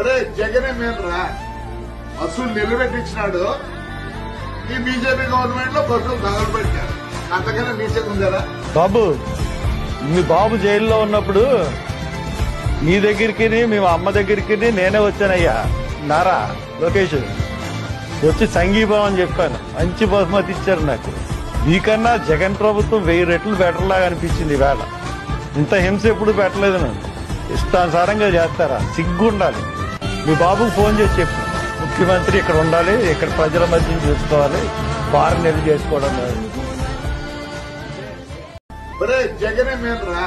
ఒరే జగనే మేనరా బస్సులు నిలబెట్టించినాడు. ఈ బీజేపీ గవర్నమెంట్ లో బస్సులు తగలబెట్టారు. అంతకన్నా నీచం ఉందరా బాబు? మీ బాబు జైల్లో ఉన్నప్పుడు మీ దగ్గరికి మేము అమ్మ దగ్గరికి నేనే వచ్చానయ్యా. నారా లోకేష్ వచ్చి సంఘీభావం అని చెప్పాను. మంచి బహుమతి ఇచ్చారు నాకు. మీకన్నా జగన్ ప్రభుత్వం 1000 రెట్లు బెటర్ లాగా అనిపించింది. ఈవేళ ఇంత హింస ఎప్పుడు పెట్టలేదు. నన్ను ఇష్టానుసారంగా చేస్తారా? సిగ్గుండాలి. మీ బాబుకు ఫోన్ చేసి చెప్పు, ముఖ్యమంత్రి ఇక్కడ ఉండాలి, ఇక్కడ ప్రజల మధ్య చూసుకోవాలి, ఫారెన్ వెళ్ళి చేసుకోవడం లేదు. ఒరే జగనే మేనరా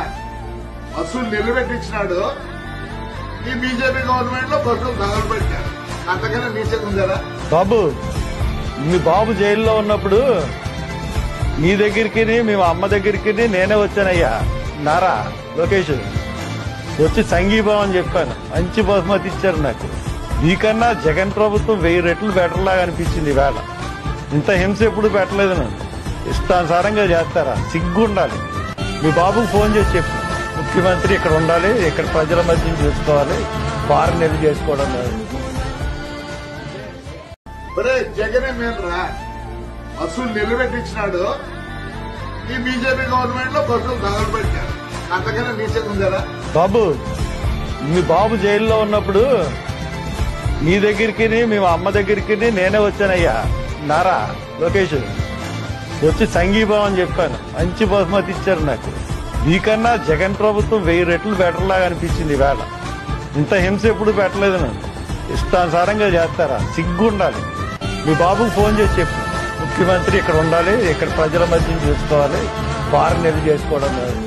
బస్సులు నిలబెట్టించినాడు. ఈ బీజేపీ గవర్నమెంట్ లో బస్సులు తగలబెట్టారు. అంతకన్నా నీచం ఉందరా బాబు? మీ బాబు జైల్లో ఉన్నప్పుడు మీ దగ్గరికి మేము అమ్మ దగ్గరికి నేనే వచ్చానయ్యా. నారా లోకేష్ వచ్చి సంఘీభావం అని చెప్పాను. మంచి బహుమతి ఇచ్చారు నాకు. మీకన్నా జగన్ ప్రభుత్వం 1000 రెట్లు బెటర్ లాగా అనిపించింది. ఈవేళ ఇంత హింస ఎప్పుడు పెట్టలేదు. నన్ను ఇష్టానుసారంగా చేస్తారా? సిగ్గుండాలి. మీ బాబుకు ఫోన్ చేసి చెప్పు, ముఖ్యమంత్రి ఇక్కడ ఉండాలి, ఇక్కడ ప్రజల మధ్య చూసుకోవాలి, ఫారెన్ వెళ్ళి చేసుకోవడం లేదు. ఒరే జగనే మేనరా బస్సులు నిలబెట్టించినాడు. ఈ బీజేపీ గవర్నమెంట్ లో బస్సులు తగలబెట్టారు. అంతకన్నా నీచం ఉందరా బాబు? మీ బాబు జైల్లో ఉన్నప్పుడు మీ దగ్గరికి మేము అమ్మ దగ్గరికి నేనే వచ్చానయ్యా. నారా లోకేష్ వచ్చి సంఘీభావం అని చెప్పాను. మంచి బహుమతి ఇచ్చారు నాకు. మీకన్నా జగన్ ప్రభుత్వం 1000 రెట్లు బెటర్ లాగా అనిపించింది. ఈవేళ ఇంత హింస ఎప్పుడు పెట్టలేదు. నన్ను ఇష్టానుసారంగా చేస్తారా? సిగ్గుండాలి. మీ బాబుకు ఫోన్ చేసి చెప్పు, ముఖ్యమంత్రి ఇక్కడ ఉండాలి, ఇక్కడ ప్రజల మధ్య చూసుకోవాలి, ఫారెన్ వెళ్ళి చేసుకోవడం లేదు.